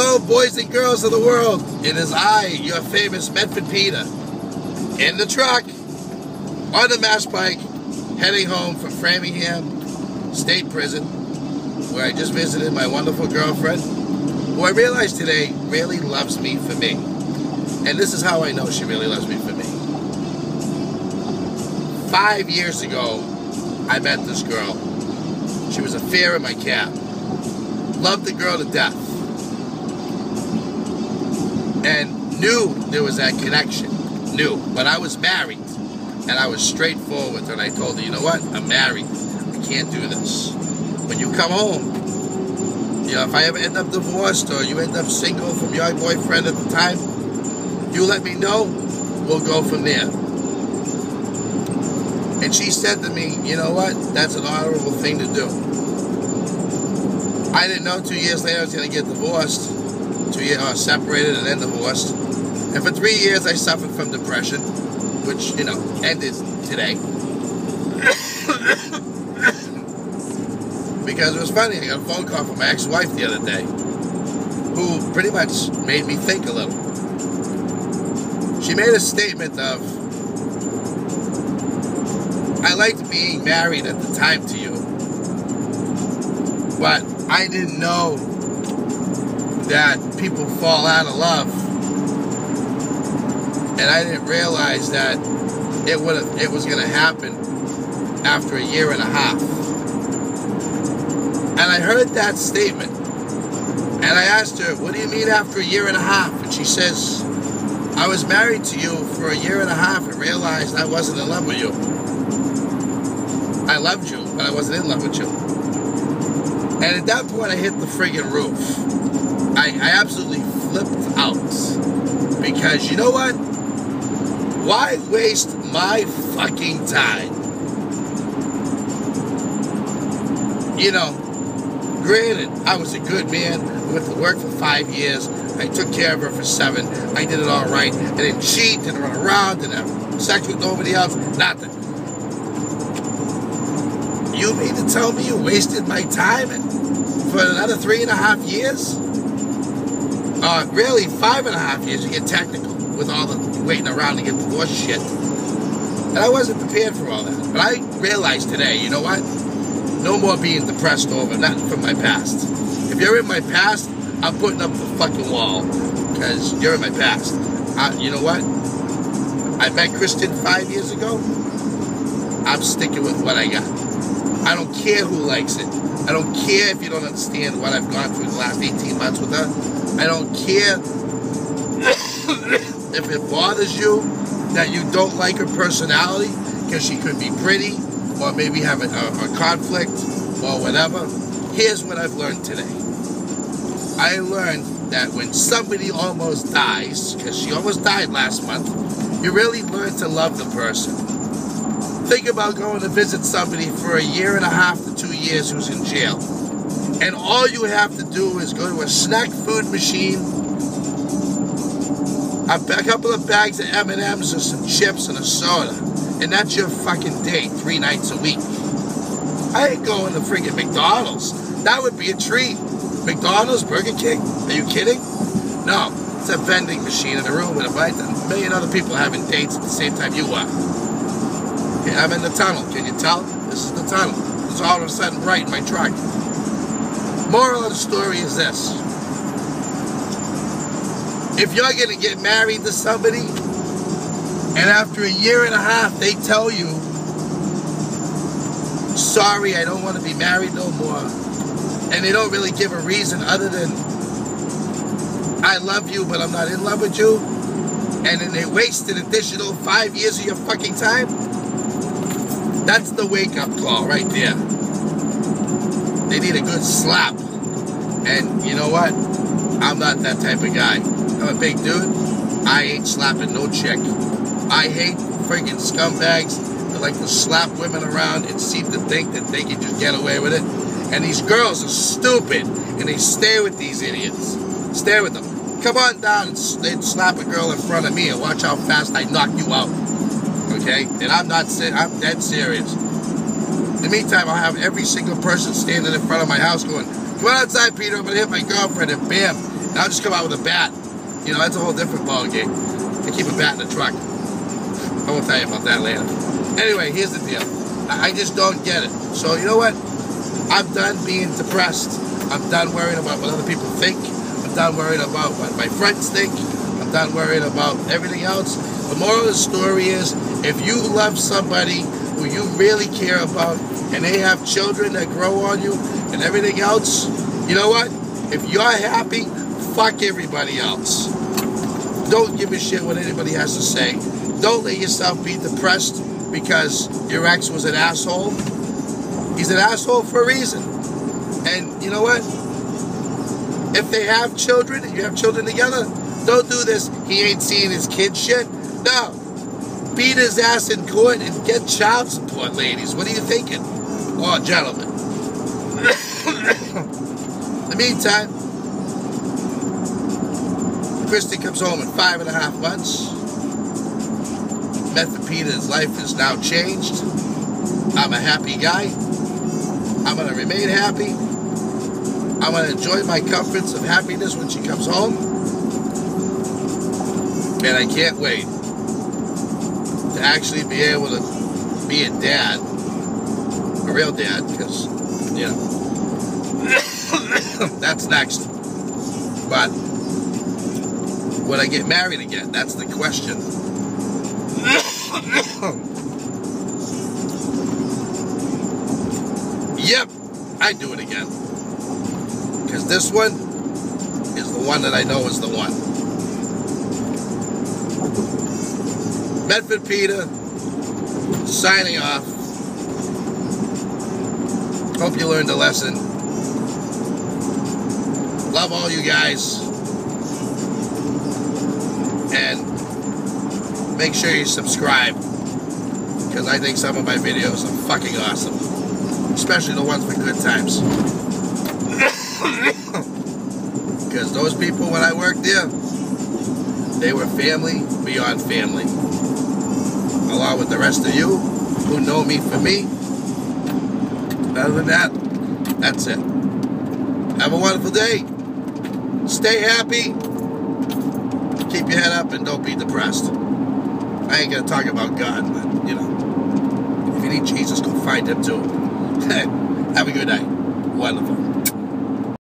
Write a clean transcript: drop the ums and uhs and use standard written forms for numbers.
Hello, boys and girls of the world. It is I, your famous Medford Peter, in the truck, on the mass bike, heading home from Framingham State Prison, where I just visited my wonderful girlfriend, who I realized today really loves me for me. And this is how I know she really loves me for me. 5 years ago, I met this girl. She was a fare in my cab. Loved the girl to death. And knew there was that connection. Knew. But I was married. And I was straightforward. And I told her, you know what? I'm married. I can't do this. When you come home, you know, if I ever end up divorced or you end up single from your boyfriend at the time, you let me know. We'll go from there. And she said to me, you know what? That's an honorable thing to do. I didn't know 2 years later I was going to get divorced. 2 years, separated and then divorced. And for 3 years I suffered from depression, which, you know, ended today. Because it was funny, I got a phone call from my ex-wife the other day, who pretty much made me think a little. She made a statement of, I liked being married at the time to you, but I didn't know that people fall out of love, and I didn't realize that it was going to happen after a year and a half. And I heard that statement, and I asked her, what do you mean after a year and a half? And she says, I was married to you for a year and a half and realized I wasn't in love with you. I loved you, but I wasn't in love with you. And at that point, I hit the friggin' roof. I absolutely flipped out. Because you know what? Why waste my fucking time? You know, granted, I was a good man. I went to work for 5 years. I took care of her for 7. I did it all right. I didn't cheat, didn't run around, didn't have sex with nobody else, nothing. You mean to tell me you wasted my time for another 3.5 years? Really, 5.5 years, you get technical with all the waiting around to get divorced shit. And I wasn't prepared for all that. But I realized today, you know what? No more being depressed over nothing from my past. If you're in my past, I'm putting up the fucking wall. Because you're in my past. You know what? I met Kristen 5 years ago. I'm sticking with what I got. I don't care who likes it. I don't care if you don't understand what I've gone through the last 18 months with her. I don't care if it bothers you that you don't like her personality because she could be pretty or maybe have a conflict or whatever. Here's what I've learned today. I learned that when somebody almost dies, because she almost died last month, you really learn to love the person. Think about going to visit somebody for 1.5 years to 2 years who's in jail. And all you have to do is go to a snack food machine, a couple of bags of M&Ms or some chips and a soda. And that's your fucking date 3 nights a week. I ain't going to friggin' McDonald's. That would be a treat. McDonald's, Burger King? Are you kidding? No, it's a vending machine in a room with a million other people having dates at the same time you are. Okay, I'm in the tunnel. Can you tell? This is the tunnel. It's all of a sudden bright in my truck. Moral of the story is this. If you're going to get married to somebody, and after 1.5 years they tell you, sorry, I don't want to be married no more, and they don't really give a reason other than, I love you, but I'm not in love with you, and then they waste an additional 5 years of your fucking time, that's the wake-up call right there. They need a good slap. And you know what? I'm not that type of guy. I'm a big dude. I ain't slapping no chick. I hate freaking scumbags that like to slap women around and seem to think that they can just get away with it. And these girls are stupid. And they stay with these idiots. Stay with them. Come on down and slap a girl in front of me and watch how fast I knock you out. Okay? And I'm dead serious. In the meantime, I'll have every single person standing in front of my house going, come on outside, Peter, I'm going to hit my girlfriend, and bam, And I'll just come out with a bat. You know, that's a whole different ball game. I keep a bat in the truck. I won't tell you about that later. Anyway, here's the deal. I just don't get it. So, you know what? I'm done being depressed. I'm done worrying about what other people think. I'm done worrying about what my friends think. I'm done worrying about everything else. The moral of the story is, if you love somebody who you really care about, and they have children that grow on you, and everything else, you know what? If you're happy, fuck everybody else. Don't give a shit what anybody has to say. Don't let yourself be depressed because your ex was an asshole. He's an asshole for a reason. And you know what? If they have children, and you have children together, don't do this, he ain't seeing his kid shit. No. Beat his ass in court and get child support, ladies. What are you thinking? Oh, gentlemen. In the meantime, Christy comes home in 5.5 months. Medford P's life is now changed. I'm a happy guy. I'm going to remain happy. I'm going to enjoy my comforts of happiness when she comes home. And I can't wait to actually be able to be a dad. A real dad, because, you know, that's next. But would I get married again? That's the question. Yep, I'd do it again. Because this one is the one that I know is the one. Medford Peter, signing off. Hope you learned a lesson. Love all you guys. And make sure you subscribe, because I think some of my videos are fucking awesome. Especially the ones for good times. Because those people, when I worked there, they were family beyond family. Along with the rest of you who know me for me. Other than that, that's it. Have a wonderful day. Stay happy. Keep your head up and don't be depressed. I ain't gonna talk about God, but, you know, if you need Jesus, go find him too. Have a good night. Wonderful.